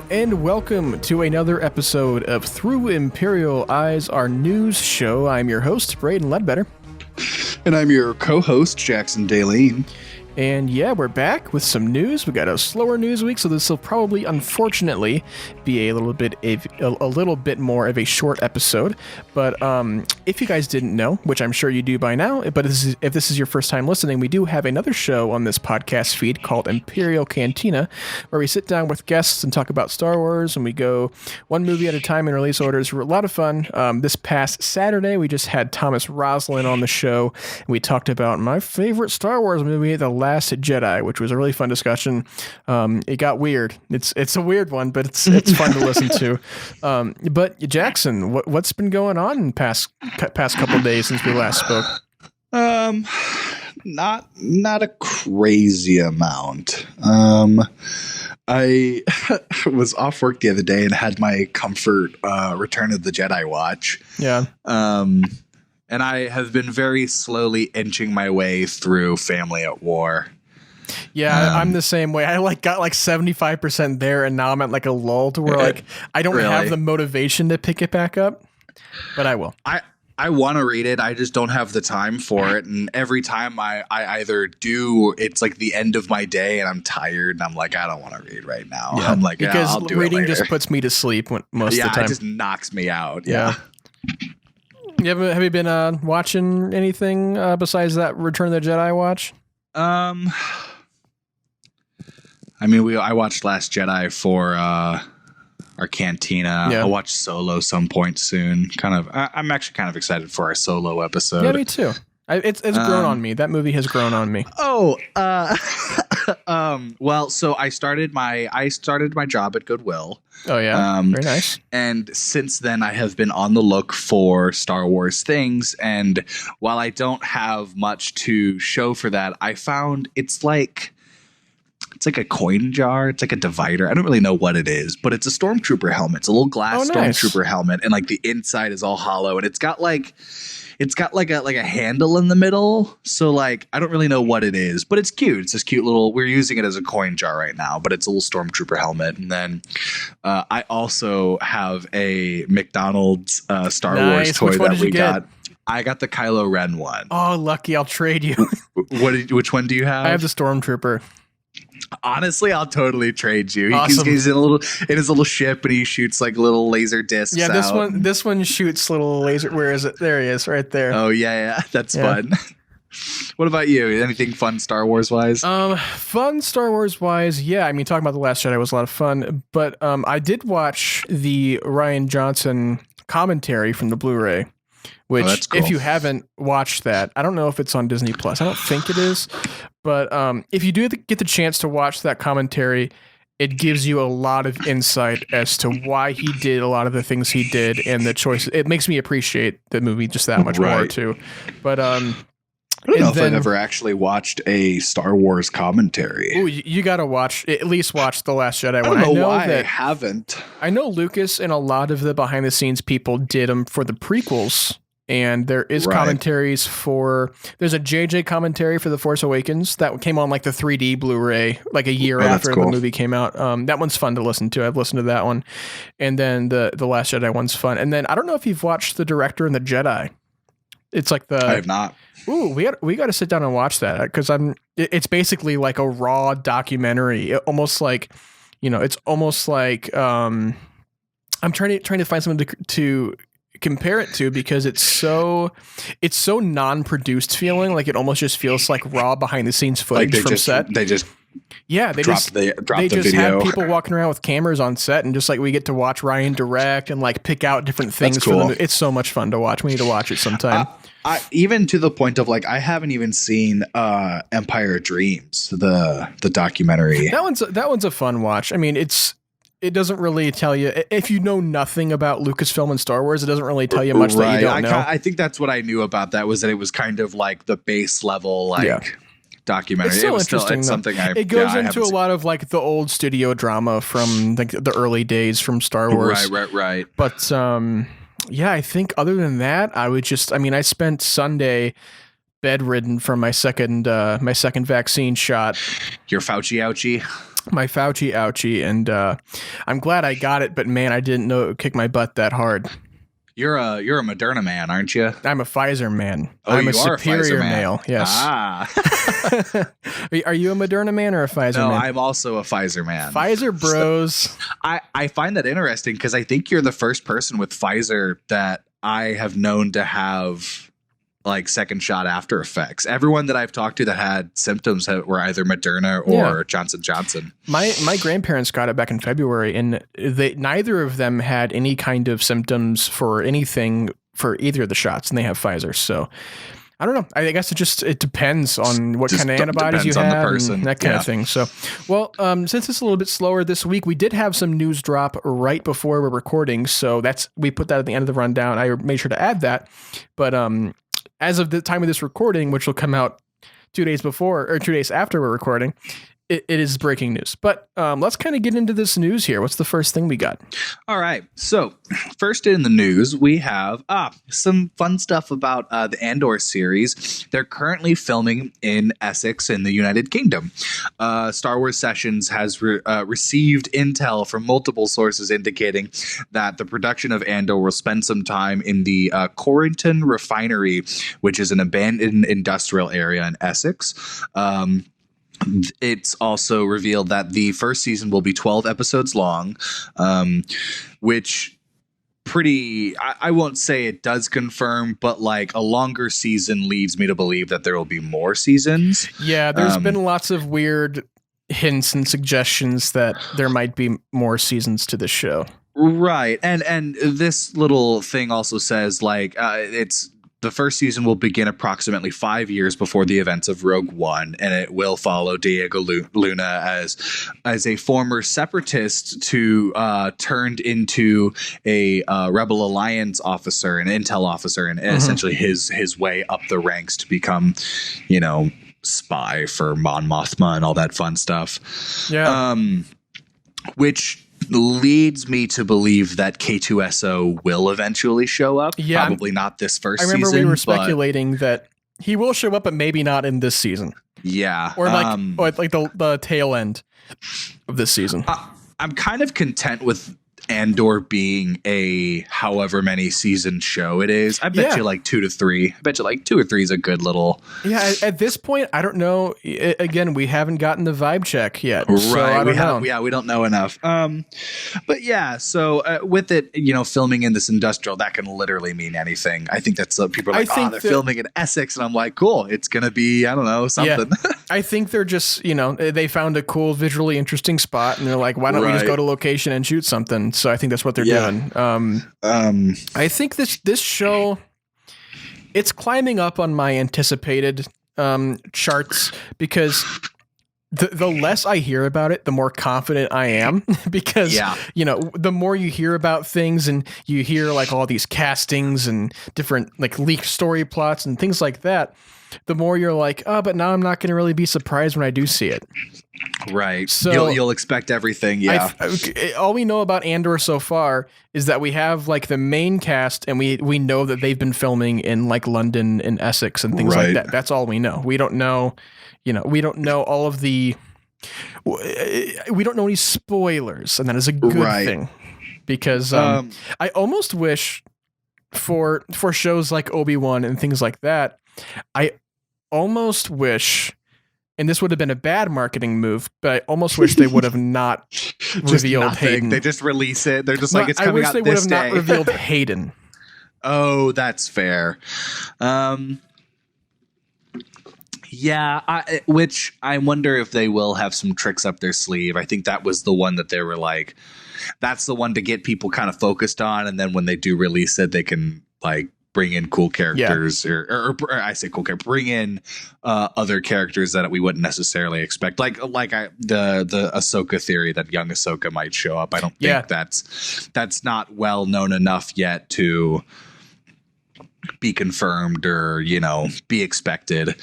and welcome to another episode of Through Imperial Eyes, our news show. I'm your host, Braydon Leadbetter. And I'm your co-host, Jackson Daleen. And yeah, we're back with some news. We got a slower news week, so this will probably, unfortunately, be a little bit more of a short episode. But if you guys didn't know, which I'm sure you do by now, but if this is your first time listening, we do have another show on this podcast feed called Imperial Cantina, where we sit down with guests and talk about Star Wars, and we go one movie at a time in release orders. We're a lot of fun. This past Saturday, we just had Thomas Roslin on the show, and we talked about my favorite Star Wars movie, The Last Jedi, which was a really fun discussion. It got weird. It's a weird one, but it's fun to listen to. But Jackson, what's been going on in past couple of days since we last spoke? Not a crazy amount. I was off work the other day and had my comfort Return of the Jedi watch. Yeah. And I have been very slowly inching my way through Family at War. Yeah, I'm the same way. I got 75% there, and now I'm at a lull to where I don't have the motivation to pick it back up, but I will. I want to read it. I just don't have the time for it. And every time I either do, it's like the end of my day and I'm tired and I'm like, I don't want to read right now. Yeah, I'm like, because I'll do reading it later. just puts me to sleep most of the time. It just knocks me out. Yeah. Have you been watching anything besides that Return of the Jedi watch? I watched Last Jedi for our cantina. Yeah. I'll watch Solo some point soon. I'm actually kind of excited for our Solo episode. Yeah, me too. It's grown on me. That movie has grown on me. Well, so I started my job at Goodwill. Oh yeah, very nice. And since then, I have been on the look for Star Wars things. And while I don't have much to show for that, I found it's like a coin jar. It's like a divider. I don't really know what it is, but it's a stormtrooper helmet. It's a little glass stormtrooper helmet, and the inside is all hollow, and it's got a handle in the middle. So I don't really know what it is, but it's cute. It's this cute little. We're using it as a coin jar right now, but it's a little stormtrooper helmet. And then I also have a McDonald's Star Wars toy that we got. I got the Kylo Ren one. Oh, lucky! I'll trade you. Which one do you have? I have the stormtrooper. Honestly, I'll totally trade you. Awesome. He's in his little ship, and he shoots little laser discs. Yeah, out. this one shoots little laser. Where is it? There he is, right there. Oh yeah, that's fun. What about you? Anything fun Star Wars wise? Fun Star Wars wise, yeah. I mean, talking about The Last Jedi was a lot of fun, but I did watch the Rian Johnson commentary from the Blu-ray. Which, cool. If you haven't watched that, I don't know if it's on Disney Plus. I don't think it is, but if you do get the chance to watch that commentary, it gives you a lot of insight as to why he did a lot of the things he did and the choices. It makes me appreciate the movie just that much more too. But I don't know if I've ever actually watched a Star Wars commentary. Ooh, you got to at least watch The Last Jedi one. I don't know why I haven't. I know Lucas and a lot of the behind the scenes people did them for the prequels. And there is commentaries there's a JJ commentary for The Force Awakens that came on the 3D Blu-ray a year after the movie came out. That one's fun to listen to. I've listened to that one. And then the Last Jedi one's fun. And then I don't know if you've watched The Director and the Jedi. It's I have not. Ooh, we got to sit down and watch that because it's basically like a raw documentary. Almost it's almost like I'm trying to find something to compare it to because it's so non-produced feeling. It almost just feels like raw behind the scenes footage from set. They just drop the video. Have people walking around with cameras on set, and just we get to watch Ryan direct and pick out different things for them. It's so much fun to watch. We need to watch it sometime. Even to the point of I haven't even seen Empire Dreams, the documentary. That one's a fun watch. I mean, it doesn't really tell you if you know nothing about Lucasfilm and Star Wars. It doesn't really tell you much that you don't know. I think that's what I knew about that was that it was kind of the base level documentary. It's still interesting. It's something it goes into a lot of the old studio drama from the early days from Star Wars. Right. But yeah, I think other than that, I spent Sunday bedridden from my second vaccine shot. Your Fauci ouchie. my Fauci ouchie, and I'm glad I got it, but man, I didn't know it would kick my butt that hard. You're a Moderna man, aren't you? I'm a Pfizer man. Oh, I'm you a are a superior Pfizer man. male. Yes. Ah. Are you a Moderna man or a Pfizer No, man? I'm also a Pfizer man. Pfizer bros. I find that interesting because I think you're the first person with Pfizer that I have known to have like second shot after effects. Everyone that I've talked to that had symptoms were either Moderna or Johnson & Johnson. My grandparents got it back in February, and neither of them had any kind of symptoms for anything for either of the shots, and they have Pfizer. So I don't know. I guess it depends on what kind of antibodies you have and that kind of thing. So, well, since it's a little bit slower this week, we did have some news drop right before we're recording. So we put that at the end of the rundown. I made sure to add that. But as of the time of this recording, which will come out 2 days before or 2 days after we're recording, it is breaking news. But let's kind of get into this news here. What's the first thing we got? All right. So first in the news, we have some fun stuff about the Andor series. They're currently filming in Essex in the United Kingdom. Star Wars Sessions has received intel from multiple sources indicating that the production of Andor will spend some time in the Corrington Refinery, which is an abandoned industrial area in Essex. It's also revealed that the first season will be 12 episodes long, which I won't say it does confirm, but like a longer season leads me to believe that there will be more seasons. Yeah, there's been lots of weird hints and suggestions that there might be more seasons to the show. Right. And this little thing also says like the first season will begin approximately 5 years before the events of Rogue One, and it will follow Diego Luna as a former separatist turned into a Rebel Alliance officer, an intel officer, and essentially his way up the ranks to become, spy for Mon Mothma and all that fun stuff. Yeah. Which leads me to believe that K2SO will eventually show up. Yeah, probably not this first season. I remember we were speculating that he will show up, but maybe not in this season. Yeah. Or like the tail end of this season. I'm kind of content with Andor being a however many season show it is. I bet you like 2 to 3. I bet you like 2 or 3 is a good little. Yeah, at this point, I don't know. Again, we haven't gotten the vibe check yet. Right. So I don't know. We don't know enough. But yeah, so with it, filming in this industrial, that can literally mean anything. I think that's people are like, they're filming in Essex, and I'm like, cool. It's gonna be, I don't know, something. Yeah. I think they're just, they found a cool, visually interesting spot, and they're like, why don't we just go to location and shoot something? So I think that's what they're doing. I think this show, it's climbing up on my anticipated charts because the less I hear about it, the more confident I am because, the more you hear about things and you hear like all these castings and different like leaked story plots and things like that, the more you're like, but now I'm not going to really be surprised when I do see it. Right. So you'll expect everything. Yeah. All we know about Andor so far is that we have like the main cast, and we know that they've been filming in like London and Essex and things like that. That's all we know. We don't know, we don't know all of we don't know any spoilers, and that is a good thing because I almost wish for shows like Obi-Wan and things like that, I almost wish, and this would have been a bad marketing move, but I almost wish they would have not revealed Hayden. They just release it. They're just like, it's coming out this day. I wish they would have not revealed Hayden. Oh, that's fair. Yeah, which I wonder if they will have some tricks up their sleeve. I think that was the one that they were like, that's the one to get people kind of focused on, and then when they do release it, they can like bring in cool characters, or I say cool characters, bring in other characters that we wouldn't necessarily expect, like the Ahsoka theory that young Ahsoka might show up. I don't think that's not well known enough yet to be confirmed or, be expected.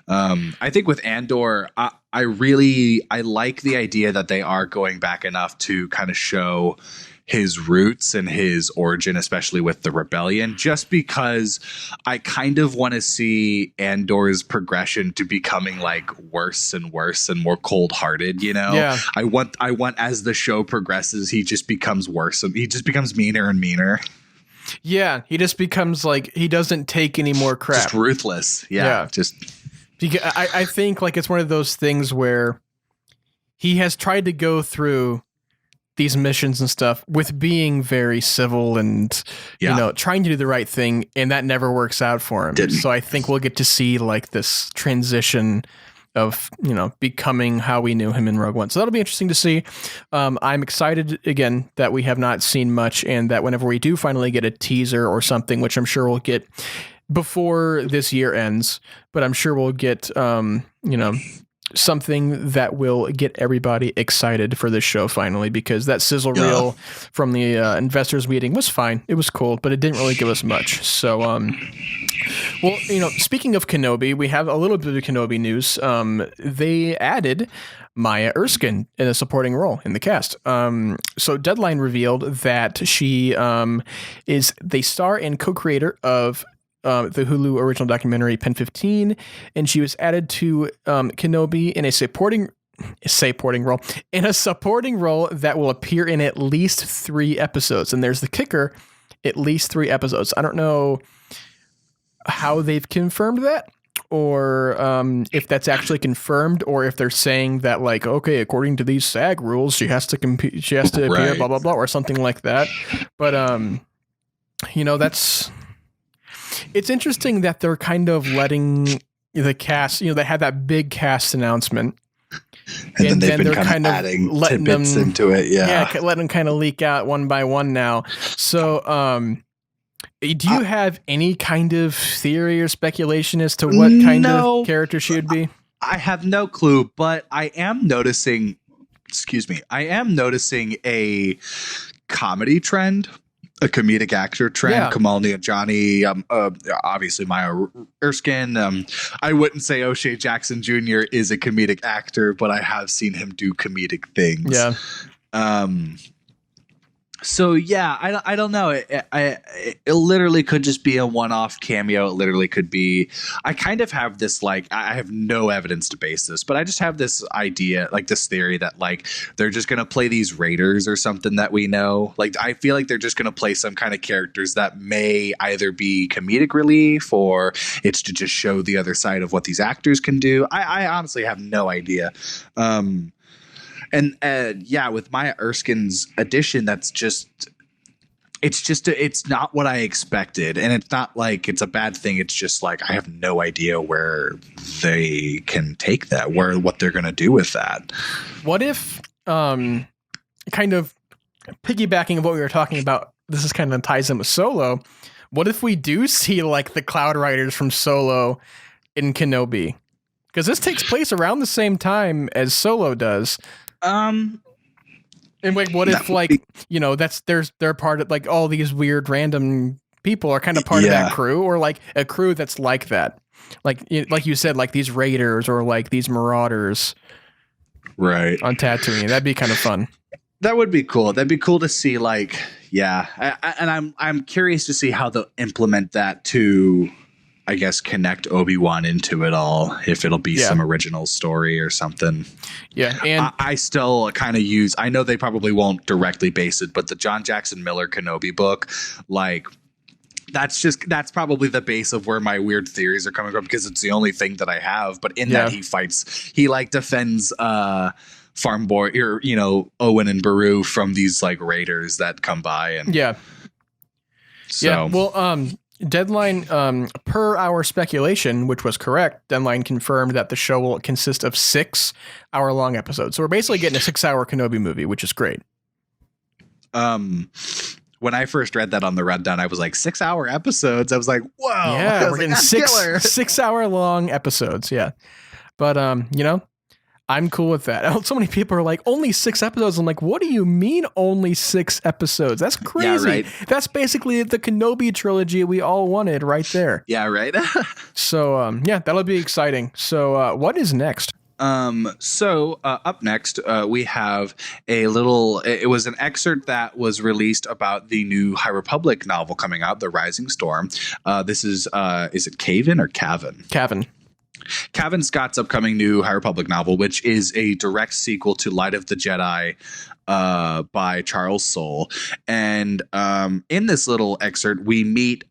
I think with Andor, I like the idea that they are going back enough to kind of show his roots and his origin, especially with the rebellion, just because I kind of want to see Andor's progression to becoming like worse and worse and more cold-hearted, Yeah. I want as the show progresses, he just becomes worse. He just becomes meaner and meaner. Yeah, he just becomes like, he doesn't take any more crap. Just ruthless. Yeah. Just because I think like it's one of those things where he has tried to go through these missions and stuff with being very civil and, trying to do the right thing. And that never works out for him. So I think we'll get to see like this transition of, becoming how we knew him in Rogue One. So that'll be interesting to see. I'm excited again that we have not seen much, and that whenever we do finally get a teaser or something, which I'm sure we'll get before this year ends, but I'm sure we'll get, something that will get everybody excited for this show finally, because that sizzle reel from the investors meeting was fine. It was cool, but it didn't really give us much. So, well, speaking of Kenobi, we have a little bit of Kenobi news. They added Maya Erskine in a supporting role in the cast. So Deadline revealed that she is the star and co-creator of the Hulu original documentary EP15, and she was added to Kenobi in a supporting role that will appear in at least 3 episodes. And there's the kicker, at least 3 episodes. I don't know how they've confirmed that, or if that's actually confirmed, or if they're saying that like, okay, according to these SAG rules, she has to compete, she has to appear, blah blah blah, or something like that. But it's interesting that they're kind of letting the cast, they had that big cast announcement, and then they're kind of adding letting tidbits them into it. Yeah, letting them kind of leak out one by one now. So, do you have any kind of theory or speculation as to what kind of character she would be? I have no clue, but I am noticing a comedy trend, a comedic actor trend. Yeah. Kamal Nanjiani, obviously Maya Erskine. I wouldn't say O'Shea Jackson Jr. is a comedic actor, but I have seen him do comedic things. Yeah. So yeah, I don't know. It literally could just be a one-off cameo. It literally could be. I kind of have this like, I have no evidence to base this, but I just have this idea, like this theory that like they're just gonna play these raiders or something that we know. Like I feel like they're just gonna play some kind of characters that may either be comedic relief or it's to just show the other side of what these actors can do. I honestly have no idea. And with Maya Erskine's addition, it's not what I expected. And it's not like it's a bad thing. It's just like, I have no idea where they can take that, what they're going to do with that. What if, kind of piggybacking of what we were talking about, this is kind of ties in with Solo. What if we do see like the Cloud Riders from Solo in Kenobi? Because this takes place around the same time as Solo does. And like, what if like, they're part of like all these weird random people are kind of part of that crew, or like a crew that's like that, like you said, like these raiders or like these marauders, right, on Tatooine. That'd be kind of fun. That would be cool. That'd be cool to see. Like, I'm curious to see how they'll implement that to, I guess, connect Obi-Wan into it all, if it'll be some original story or something. Yeah, and I still kind of I know they probably won't directly base it, but the John Jackson Miller Kenobi book, like, that's probably the base of where my weird theories are coming from, because it's the only thing that I have. But in that he like defends Farm Boy, or Owen and Beru from these like raiders that come by, and Deadline, per our speculation, which was correct, Deadline confirmed that the show will consist of 6-hour-long episodes. So we're basically getting a 6-hour Kenobi movie, which is great. When I first read that on the rundown, I was like, 6-hour episodes? I was like, whoa. Yeah, we're getting 6-hour-long episodes, yeah. But, I'm cool with that. So many people are like, only 6 episodes. I'm like, what do you mean only 6 episodes? That's crazy. Yeah, right. That's basically the Kenobi trilogy we all wanted right there. Yeah, right. So, yeah, that'll be exciting. So, what is next? Up next, we have it was an excerpt that was released about the new High Republic novel coming out, The Rising Storm. This is it Cavan or Cavan? Cavan Scott's upcoming new High Republic novel, which is a direct sequel to Light of the Jedi by Charles Soule. And in this little excerpt, we meet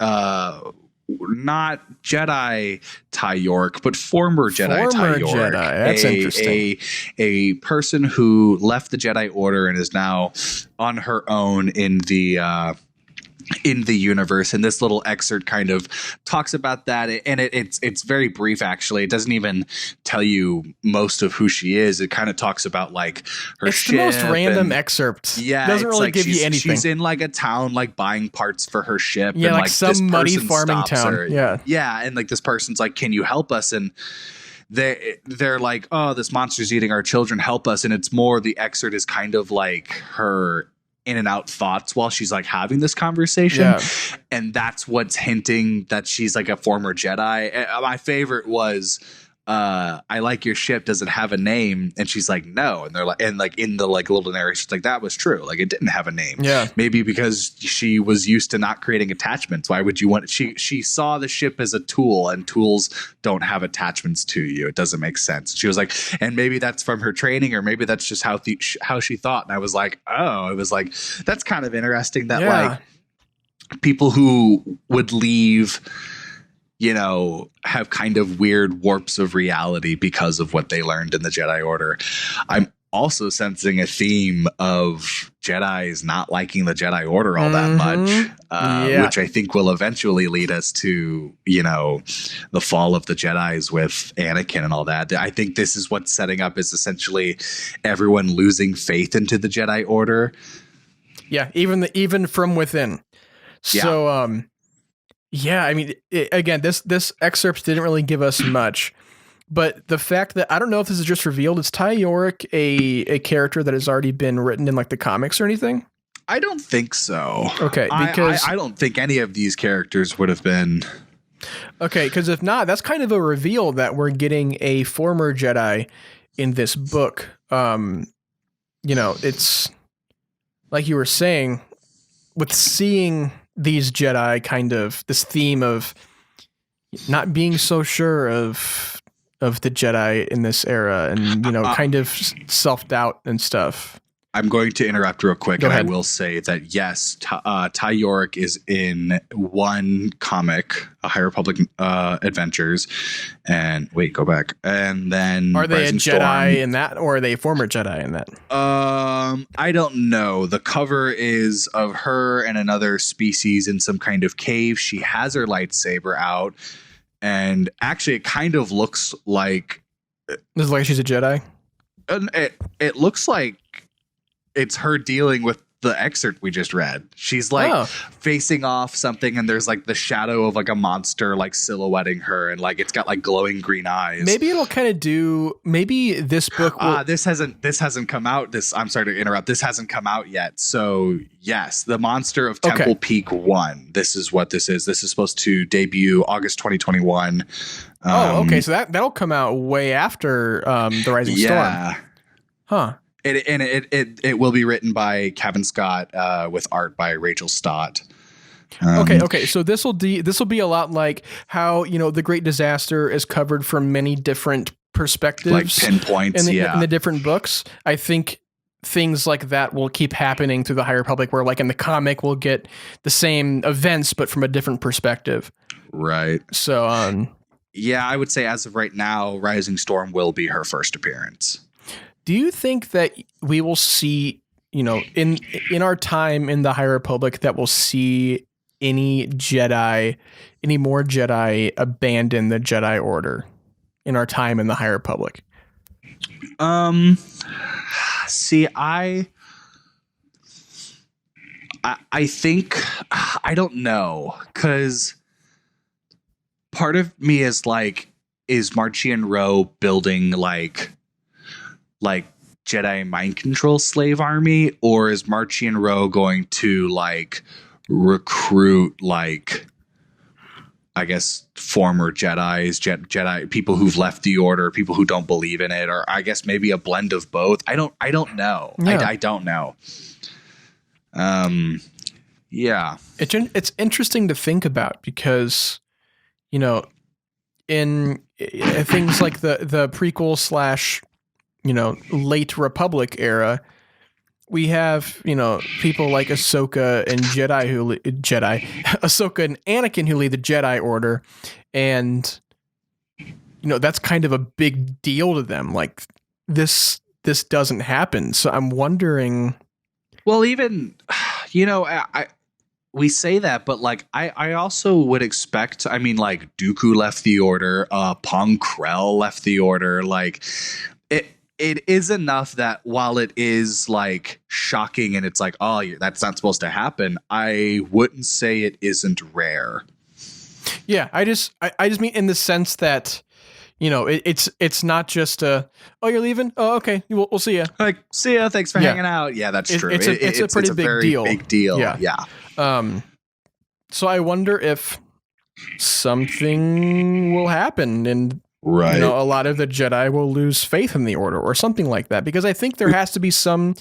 not Jedi Ty York, but former Jedi Ty York. Jedi. That's interesting. A person who left the Jedi Order and is now on her own in the universe, and this little excerpt kind of talks about that, and it's very brief. Actually, it doesn't even tell you most of who she is. It kind of talks about like her it's ship. It's the most random excerpt. Yeah, it doesn't really give you anything. She's in like a town like buying parts for her ship. Yeah, and, like some this muddy person farming stops town. her. Yeah, and like this person's like, "Can you help us?" And they're like, "Oh, this monster's eating our children. Help us!" And it's more the excerpt is kind of like her in and out thoughts while she's like having this conversation. Yeah. And that's what's hinting that she's like a former Jedi. My favorite was I like your ship, does it have a name? And she's like, no. And they're like, and like in the like little narration, like that was true, like it didn't have a name. Yeah, maybe because she was used to not creating attachments. Why would you want she saw the ship as a tool, and tools don't have attachments to you. It doesn't make sense. She was like, and maybe that's from her training, or maybe that's just how she thought. And I was like, oh, it was like, that's kind of interesting that like people who would leave, you know, have kind of weird warps of reality because of what they learned in the Jedi Order. I'm also sensing a theme of Jedis not liking the Jedi Order all that much, which I think will eventually lead us to, you know, the fall of the Jedis with Anakin and all that. I think this is what's setting up is essentially everyone losing faith into the Jedi Order. Yeah, even from within. So, yeah, I mean, again, this excerpt didn't really give us much, but the fact that I don't know if this is just revealed, is Ty York a character that has already been written in like the comics or anything? I don't think so. Okay, because I don't think any of these characters would have been. Okay, because if not, that's kind of a reveal that we're getting a former Jedi in this book. You know, it's like you were saying, with seeing these Jedi, kind of this theme of not being so sure of the Jedi in this era, and, you know, kind of self-doubt and stuff. I'm going to interrupt real quick. Go and ahead. I will say that, yes, Ty York is in one comic, High Republic Adventures. And wait, go back. And then Are they Rising a Jedi in that, or are they a former Jedi in that? I don't know. The cover is of her and another species in some kind of cave. She has her lightsaber out. And actually, it kind of looks like... This is like she's a Jedi? It looks like it's her dealing with the excerpt we just read. She's like facing off something, and there's like the shadow of like a monster like silhouetting her, and like it's got like glowing green eyes. Maybe it'll kind of do. Maybe this book. This hasn't come out. I'm sorry to interrupt. This hasn't come out yet. So yes, the Monster of Temple Peak 1. This is what this is. This is supposed to debut August 2021. Okay. So that'll come out way after the Rising Storm. Huh. It will be written by Cavan Scott with art by Rachel Stott. Okay. So this will be a lot like how, you know, the Great Disaster is covered from many different perspectives, like pinpoints, in the different books. I think things like that will keep happening through the High Republic, where like in the comic we'll get the same events but from a different perspective. Right. So yeah, I would say as of right now, Rising Storm will be her first appearance. Do you think that we will see, you know, in our time in the High Republic, that we'll see any more Jedi abandon the Jedi Order in our time in the High Republic? See, I think, I don't know, because part of me is like, is Marchian Ro building like like Jedi mind control slave army, or is Marchion Ro going to like recruit like, I guess, former Jedis, Jedi people who've left the Order, people who don't believe in it, or I guess maybe a blend of both. I don't know. Yeah. I don't know. Yeah, it's interesting to think about because, you know, in things like the prequel / late Republic era, we have, people like Ahsoka and Ahsoka and Anakin who lead the Jedi Order, and that's kind of a big deal to them. Like this doesn't happen. So I'm wondering. Well, even we say that, but like I also would expect. I mean, like Dooku left the Order, Pong Krell left the Order, like it is enough that while it is like shocking and it's like, oh, that's not supposed to happen, I wouldn't say it isn't rare. Yeah, I just mean in the sense that, it's not just oh, you're leaving? Oh, okay, we'll see you. Like, see ya. Thanks for hanging out. Yeah, that's true. It's a pretty big deal. Big deal. Yeah. So I wonder if something will happen and. Right. A lot of the Jedi will lose faith in the Order or something like that, because I think there has to be some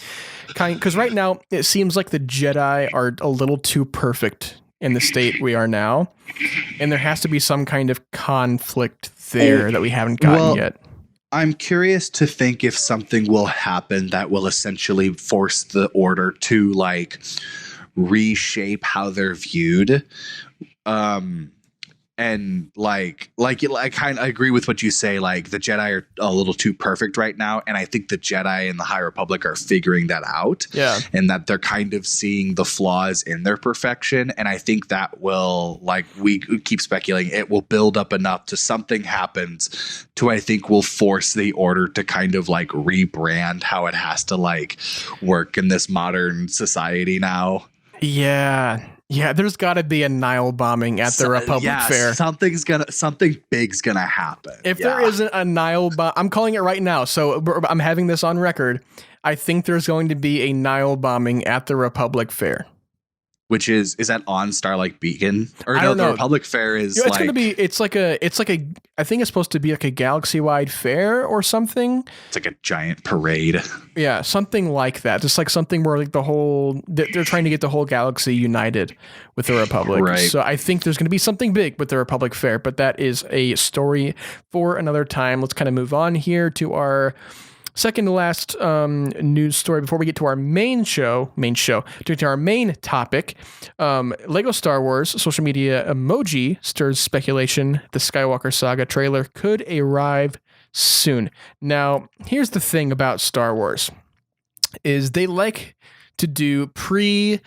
kind, because right now it seems like the Jedi are a little too perfect in the state we are now, and there has to be some kind of conflict there that we haven't gotten yet. I'm curious to think if something will happen that will essentially force the Order to like reshape how they're viewed. And I kind of agree with what you say. Like the Jedi are a little too perfect right now, and I think the Jedi and the High Republic are figuring that out. Yeah, and that they're kind of seeing the flaws in their perfection. And I think that will, like we keep speculating, it will build up enough to something happens to, I think, will force the Order to kind of like rebrand how it has to like work in this modern society now. Yeah. Yeah, there's got to be a Nile bombing at the Republic Fair. Something big's gonna happen. If there isn't a Nile bomb, I'm calling it right now. So I'm having this on record. I think there's going to be a Nile bombing at the Republic Fair. Which is that on Starlight Beacon? Or I don't know. The Republic Fair is it's going to be, it's like a, I think it's supposed to be like a galaxy-wide fair or something. It's like a giant parade. Yeah, something like that. Just like something where like they're trying to get the whole galaxy united with the Republic. Right. So I think there's going to be something big with the Republic Fair, but that is a story for another time. Let's kind of move on here to our second to last news story before we get to our main to our main topic. Lego Star Wars social media emoji stirs speculation the Skywalker Saga trailer could arrive soon. Now, here's the thing about Star Wars is they like to do pre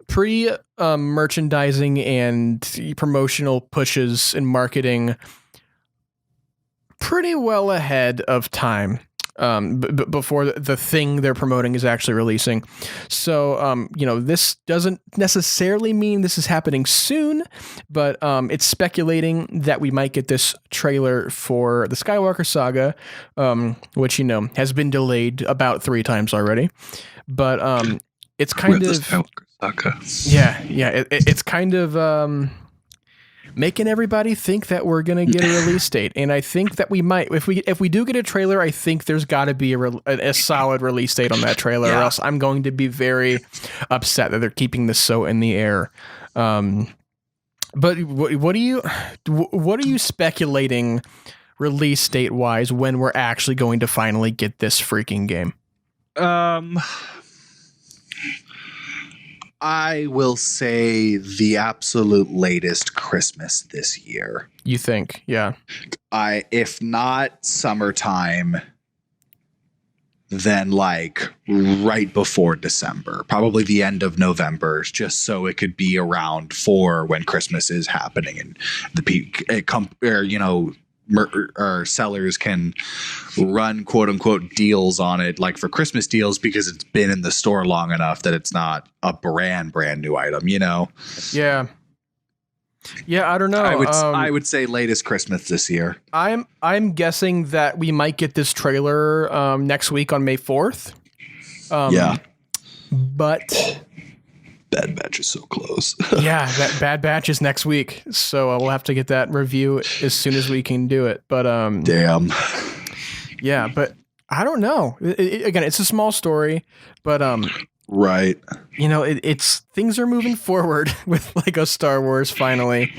merchandising and promotional pushes and marketing pretty well ahead of time. Before the thing they're promoting is actually releasing. So, this doesn't necessarily mean this is happening soon, but it's speculating that we might get this trailer for the Skywalker Saga, which, has been delayed about 3 times already. But it's kind of... The Skywalker Saga. Yeah. It's kind of... making everybody think that we're going to get a release date. And I think that we might, if we do get a trailer, I think there's got to be a solid release date on that trailer, or else I'm going to be very upset that they're keeping this so in the air. But what are you speculating release date wise when we're actually going to finally get this freaking game? I will say the absolute latest Christmas this year. You think? Yeah. If not summertime, then like right before December, probably the end of November, just so it could be around for when Christmas is happening and the peak, or sellers can run quote unquote deals on it, like for Christmas deals, because it's been in the store long enough that it's not a brand new item, Yeah. Yeah, I don't know. I would say latest Christmas this year. I'm guessing that we might get this trailer next week on May 4th. Yeah. But Bad Batch is so close. yeah, that Bad Batch is next week, so we'll have to get that review as soon as we can do it. But damn. Yeah, but I don't know. Again, it's a small story, but right. You know, it's things are moving forward with Lego Star Wars finally.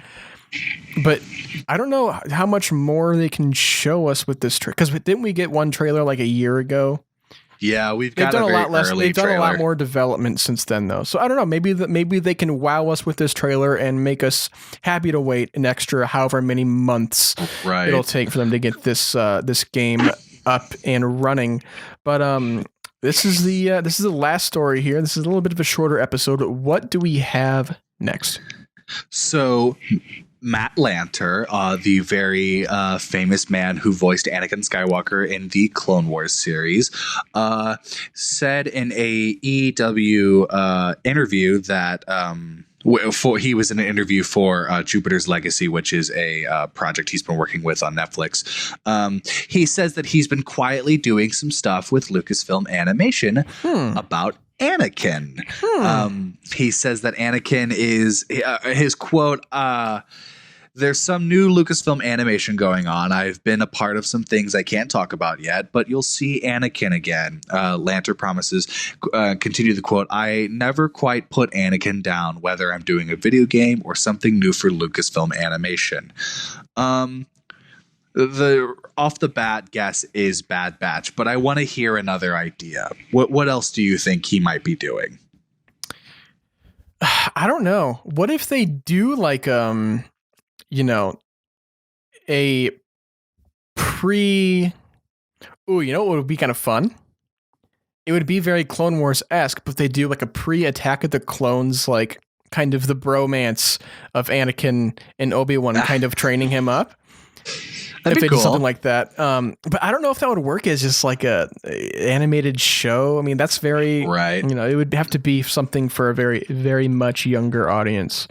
But I don't know how much more they can show us with this trailer, because didn't we get one trailer like a year ago? Yeah, they've done a lot less. They've done a lot more development since then, though. So I don't know. Maybe they can wow us with this trailer and make us happy to wait an extra however many months it'll take for them to get this game up and running. But this is the last story here. This is a little bit of a shorter episode. What do we have next? So Matt Lanter, the very famous man who voiced Anakin Skywalker in the Clone Wars series, said in a EW interview that he was in an interview for Jupiter's Legacy, which is a project he's been working with on Netflix. He says that he's been quietly doing some stuff with Lucasfilm Animation about Anakin. He says that Anakin is his quote, there's some new Lucasfilm animation going on. I've been a part of some things I can't talk about yet, but you'll see Anakin again. Lanter promises, continue the quote, I never quite put Anakin down, whether I'm doing a video game or something new for Lucasfilm Animation. The off the bat guess is Bad Batch, but I want to hear another idea. What else do you think he might be doing? I don't know. What if they do like a pre... Ooh, you know what would be kind of fun? It would be very Clone Wars-esque, but they do like a pre-Attack of the Clones, like kind of the bromance of Anakin and Obi-Wan kind of training him up. That'd if be they cool. do something like that. But I don't know if that would work as just like a animated show. I mean, that's very... Right. You know, it would have to be something for a very, very much younger audience.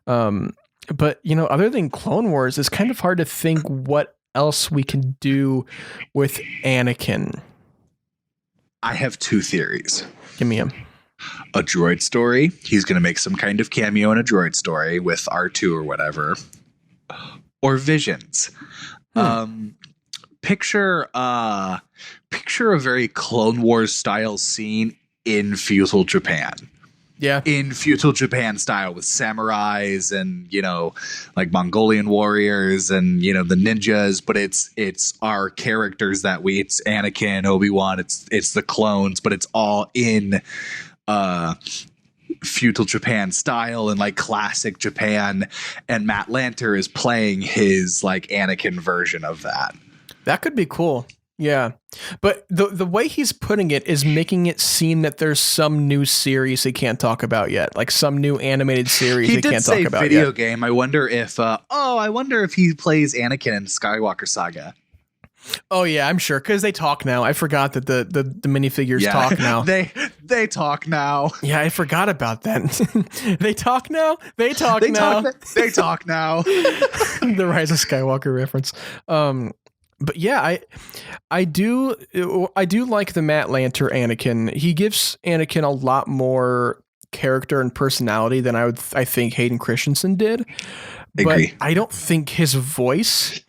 But, you know, other than Clone Wars, it's kind of hard to think what else we can do with Anakin. I have two theories. Give me 'em. A droid story. He's going to make some kind of cameo in a droid story with R2 or whatever. Or visions. Picture a very Clone Wars style scene in feudal Japan. Yeah. In feudal Japan style with samurais and, you know, like Mongolian warriors and, you know, the ninjas, but it's our characters it's Anakin, Obi-Wan, it's the clones, but it's all in feudal Japan style and like classic Japan, and Matt Lanter is playing his like Anakin version of that. That could be cool. Yeah. But the way he's putting it is making it seem that there's some new series they can't talk about yet, like some new animated series they can't talk about yet. Video game. I wonder if he plays Anakin in Skywalker Saga. Oh yeah, I'm sure, because they talk now. I forgot that the minifigures talk now. they talk now. Yeah, I forgot about that. They talk now. They talk now. They talk now. The Rise of Skywalker reference. But yeah, I do like the Matt Lanter Anakin. He gives Anakin a lot more character and personality than I think Hayden Christensen did. Agree. But I don't think his voice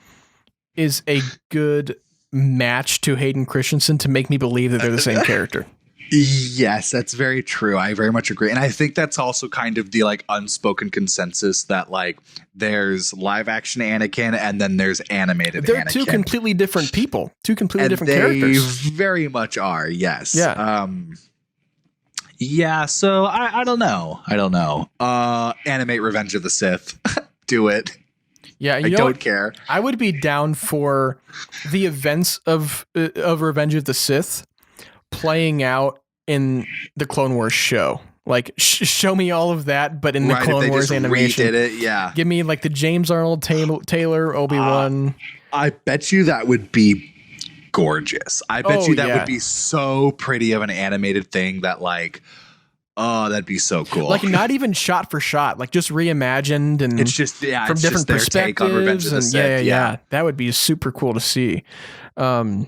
is a good match to Hayden Christensen to make me believe that they're the same character. Yes, that's very true. I very much agree. And I think that's also kind of the like unspoken consensus that like there's live action Anakin and then there's animated Anakin. They're two completely different people, two completely different they characters. Very much are. Yes. Yeah. Yeah. So I don't know. Animate Revenge of the Sith. Do it. Yeah, I don't care. I would be down for the events of Revenge of the Sith playing out in the Clone Wars show. Like, show me all of that, but in the Clone Wars animation. Redid it, yeah. Give me like the James Arnold Taylor Obi-Wan. I bet you that would be gorgeous. I bet you that would be so pretty of an animated thing that like Oh, that'd be so cool. Like not even shot for shot, like just reimagined and it's just from different their take on Revenge perspectives. of the And Sith. yeah, that would be super cool to see. But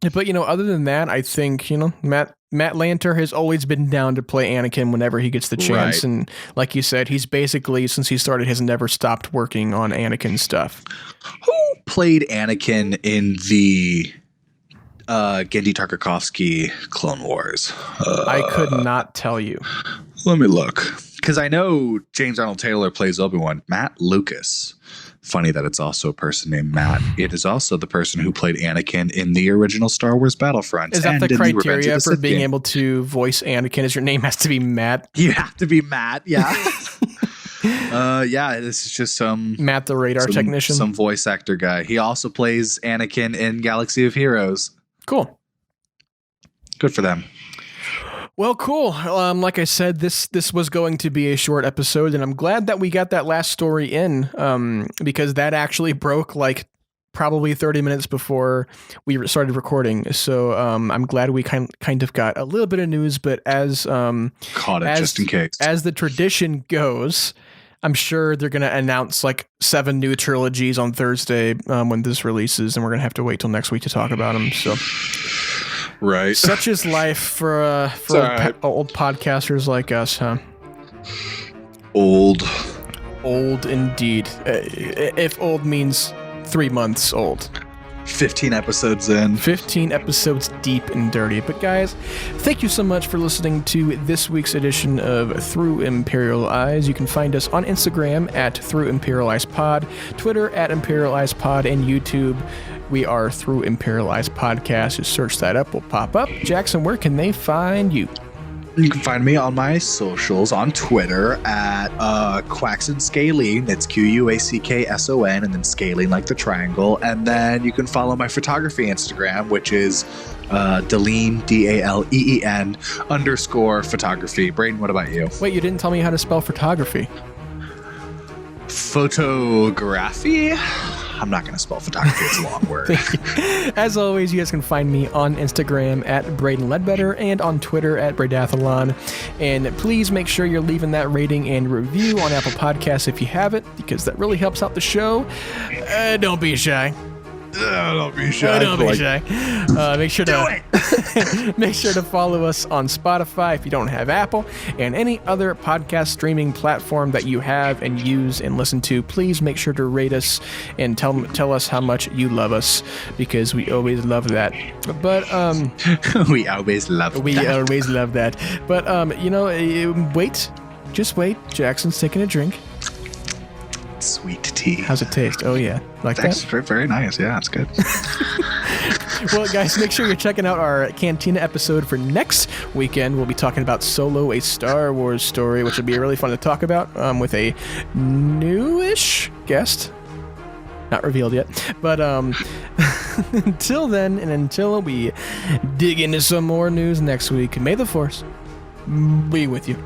other than that, I think Matt Lanter has always been down to play Anakin whenever he gets the chance, Right. and like you said, he's basically since he started has never stopped working on Anakin stuff. Who played Anakin in the Gendy Tartakovsky Clone Wars? I could not tell you. Let me look. Because I know James Arnold Taylor plays Obi-Wan. Matt Lucas. Funny that it's also a person named Matt. It is also the person who played Anakin in the original Star Wars Battlefront. Is that and the in Revenge of criteria the for Sith being game. able to voice Anakin? Is your name has to be Matt? You have to be Matt, yeah. Yeah, this is just some Matt the radar technician. some voice actor guy. He also plays Anakin in Galaxy of Heroes. Cool. Good for them. Well, cool. Like I said, this was going to be a short episode, and I'm glad that we got that last story in, because that actually broke like probably 30 minutes before we started recording. So I'm glad we kind of got a little bit of news, but as Caught it just in case. As the tradition goes, I'm sure they're going to announce like 7 new trilogies on Thursday when this releases, and we're going to have to wait till next week to talk about them. So. Right. Such is life for right. old podcasters like us, huh? Old Indeed. If old means 3 months old. 15 episodes in. 15 episodes deep and dirty. But guys, thank you so much for listening to this week's edition of Through Imperial Eyes. You can find us on Instagram at Through Imperial Eyes Pod, Twitter at Imperial Eyes Pod, and YouTube. We are Through Imperial Eyes Podcast. Just search that up, we'll pop up. Jackson, where can they find you? You can find me on my socials on Twitter at Quackson Scaling. That's Quackson, and then scaling like the triangle. And then you can follow my photography Instagram, which is Daleen, DALEEN _photography. Braydon, what about you? Wait, you didn't tell me how to spell photography. Photography? I'm not going to spell photography. It's a long word. As always, you guys can find me on Instagram at braydonleadbetter and on Twitter at braydathlon. And please make sure you're leaving that rating and review on Apple Podcasts if you have it, because that really helps out the show. Don't be shy. Don't be shy. Don't be shy. Make sure to make sure to follow us on Spotify if you don't have Apple, and any other podcast streaming platform that you have and use and listen to. Please make sure to rate us and tell us how much you love us, because we always love that. But we always love that. But wait, just wait. Jackson's taking a drink. Sweet tea. How's it taste? Oh yeah, like That's that. very nice. Yeah, it's good. Well, guys, make sure you're checking out our Cantina episode for next weekend. We'll be talking about Solo, a Star Wars story, which will be really fun to talk about with a newish guest. Not revealed yet. But until then, and until we dig into some more news next week, may the Force be with you.